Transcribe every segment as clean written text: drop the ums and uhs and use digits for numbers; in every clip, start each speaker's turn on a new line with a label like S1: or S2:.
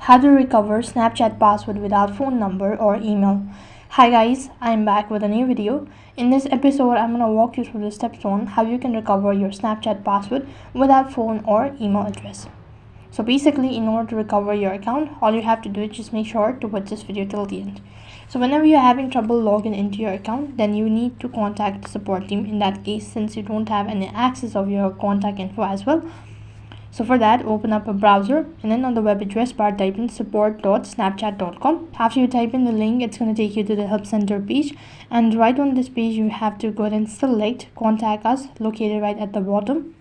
S1: How to recover Snapchat password without phone number or email. Hi guys, I'm back with a new video. In this episode, I'm going to walk you through the steps on how you can recover your Snapchat password without phone or email address. So basically, in order to recover your account, all you have to do is just make sure to watch this video till the end. So whenever you're having trouble logging into your account, then you need to contact the support team in that case, since you don't have any access of your contact info as well. So for that, open up a browser and then on the web address bar type in support.snapchat.com. After you type in the link, it's going to take you to the help center page, and right on this page you have to go ahead and select contact us, located right at the bottom.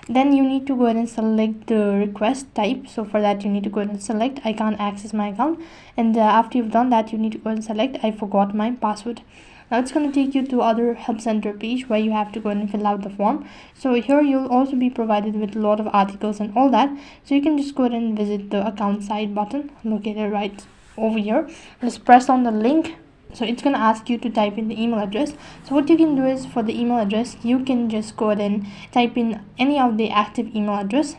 S1: Then you need to go ahead and select the request type. So for that, you need to go ahead and select I can't access my account, and after you've done that, you need to go ahead and select I forgot my password. Now it's going to take you to other help center page where you have to go ahead and fill out the form. So here you'll also be provided with a lot of articles and all that, so you can just go ahead and visit the account side button located right over here. Just press on the link. So it's going to ask you to type in the email address. So what you can do is, for the email address, you can just go ahead and type in any of the active email address,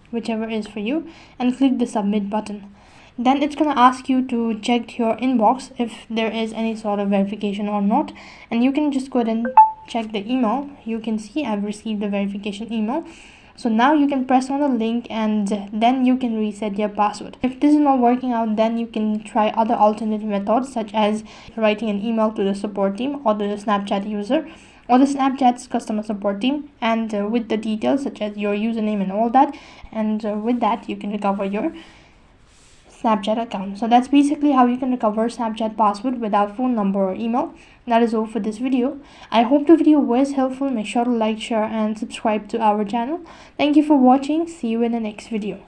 S1: whichever is for you, and click the submit button. Then it's going to ask you to check your inbox if there is any sort of verification or not, and you can just go ahead and check the email. You can see I've received the verification email. So now you can press on the link and then you can reset your password. If this is not working out, then you can try other alternative methods, such as writing an email to the support team or the Snapchat user or the Snapchat's customer support team, and with the details such as your username and all that, and with that you can recover your Snapchat account. So that's basically how you can recover Snapchat password without phone number or email. That is all for this video. I hope the video was helpful. Make sure to like, share and subscribe to our channel. Thank you for watching. See you in the next video.